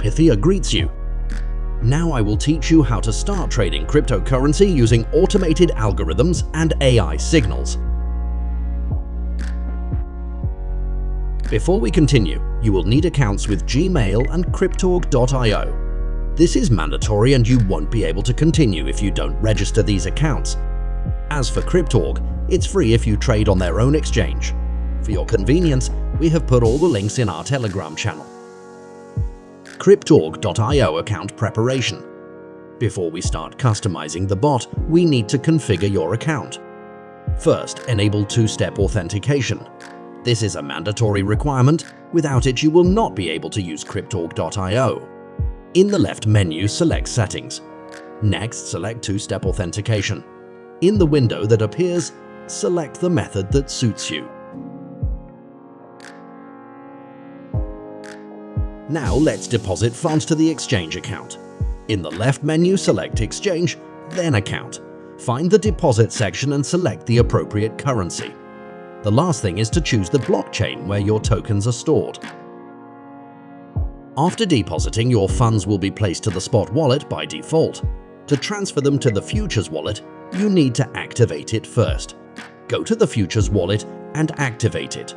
Pythia greets you. Now I will teach you how to start trading cryptocurrency using automated algorithms and AI signals. Before we continue, you will need accounts with Gmail and cryptorg.io. This is mandatory and you won't be able to continue if you don't register these accounts. As for Cryptorg, it's free if you trade on their own exchange. For your convenience, we have put all the links in our Telegram channel. Cryptorg.io account preparation. Before we start customizing the bot, we need to configure your account. First, enable two-step authentication. This is a mandatory requirement. Without it, you will not be able to use Cryptorg.io. In the left menu, select Settings. Next, select two-step authentication. In the window that appears, select the method that suits you. Now let's deposit funds to the exchange account. In the left menu, select Exchange, then Account. Find the Deposit section and select the appropriate currency. The last thing is to choose the blockchain where your tokens are stored. After depositing, your funds will be placed to the spot wallet by default. To transfer them to the futures wallet, you need to activate it first. Go to the futures wallet and activate it.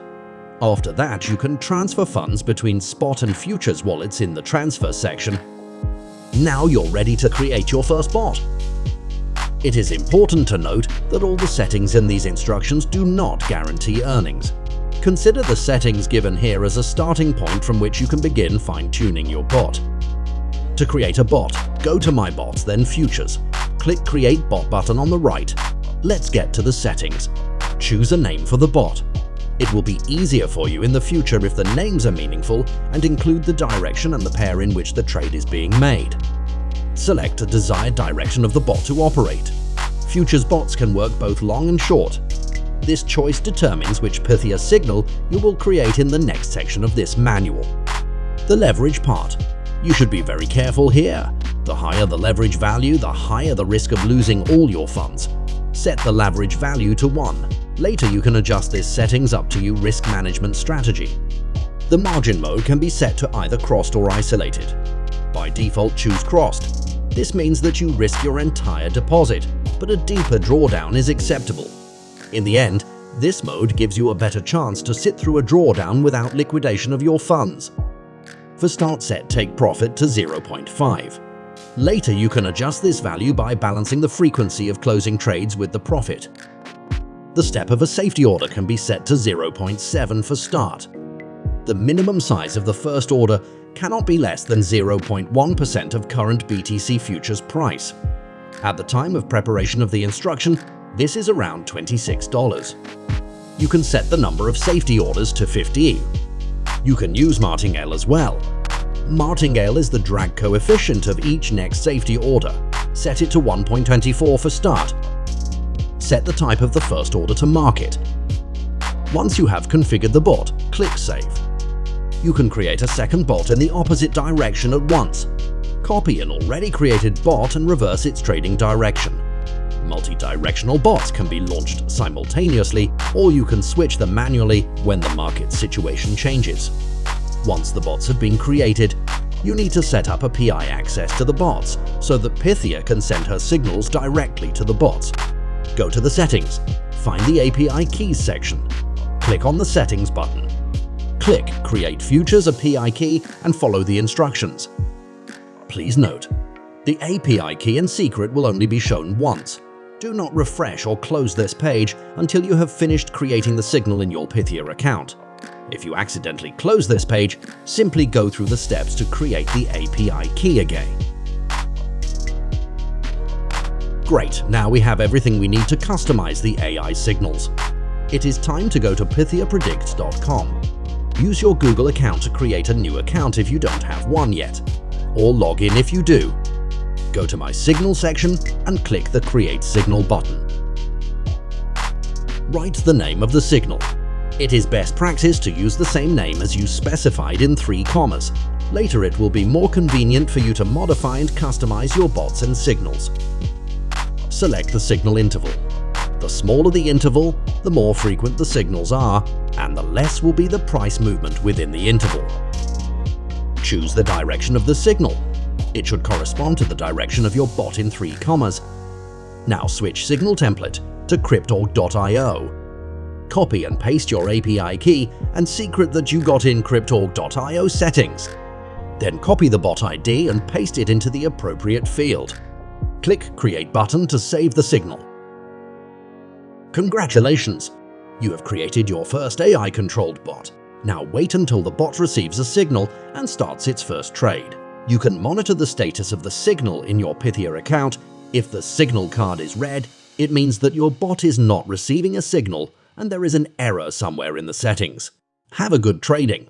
After that, you can transfer funds between spot and futures wallets in the transfer section. Now you're ready to create your first bot. It is important to note that all the settings in these instructions do not guarantee earnings. Consider the settings given here as a starting point from which you can begin fine-tuning your bot. To create a bot, go to My Bots, then Futures. Click Create Bot button on the right. Let's get to the settings. Choose a name for the bot. It will be easier for you in the future if the names are meaningful and include the direction and the pair in which the trade is being made. Select a desired direction of the bot to operate. Futures bots can work both long and short. This choice determines which Pythia signal you will create in the next section of this manual. The leverage part. You should be very careful here. The higher the leverage value, the higher the risk of losing all your funds. Set the leverage value to 1. Later you can adjust this settings up to your risk management strategy. The margin mode can be set to either crossed or isolated. By default, choose crossed. This means that you risk your entire deposit, but a deeper drawdown is acceptable. In the end, this mode gives you a better chance to sit through a drawdown without liquidation of your funds. For start set, take profit to 0.5. Later you can adjust this value by balancing the frequency of closing trades with the profit. The step of a safety order can be set to 0.7 for start. The minimum size of the first order cannot be less than 0.1% of current BTC futures price. At the time of preparation of the instruction, this is around $26. You can set the number of safety orders to 50. You can use martingale as well. Martingale is the drag coefficient of each next safety order. Set it to 1.24 for start. Set the type of the first order to market. Once you have configured the bot, click Save. You can create a second bot in the opposite direction at once. Copy an already created bot and reverse its trading direction. Multi-directional bots can be launched simultaneously, or you can switch them manually when the market situation changes. Once the bots have been created, you need to set up a PI access to the bots so that Pythia can send her signals directly to the bots. Go to the settings, find the API keys section, click on the settings button. Click Create Futures a PI key and follow the instructions. Please note, the API key and secret will only be shown once. Do not refresh or close this page until you have finished creating the signal in your Pythia account. If you accidentally close this page, simply go through the steps to create the API key again. Great, now we have everything we need to customize the AI signals. It is time to go to pythiapredict.com. Use your Google account to create a new account if you don't have one yet, or log in if you do. Go to My Signal section and click the Create Signal button. Write the name of the signal. It is best practice to use the same name as you specified in 3 commas. Later it will be more convenient for you to modify and customize your bots and signals. Select the signal interval. The smaller the interval, the more frequent the signals are, and the less will be the price movement within the interval. choose the direction of the signal. It should correspond to the direction of your bot in 3 commas. Now switch signal template to cryptorg.io. Copy and paste your API key and secret that you got in cryptorg.io settings. Then copy the bot ID and paste it into the appropriate field. Click Create button to save the signal. Congratulations! You have created your first AI-controlled bot. Now wait until the bot receives a signal and starts its first trade. You can monitor the status of the signal in your Pythia account. If the signal card is red, it means that your bot is not receiving a signal and there is an error somewhere in the settings. Have a good trading!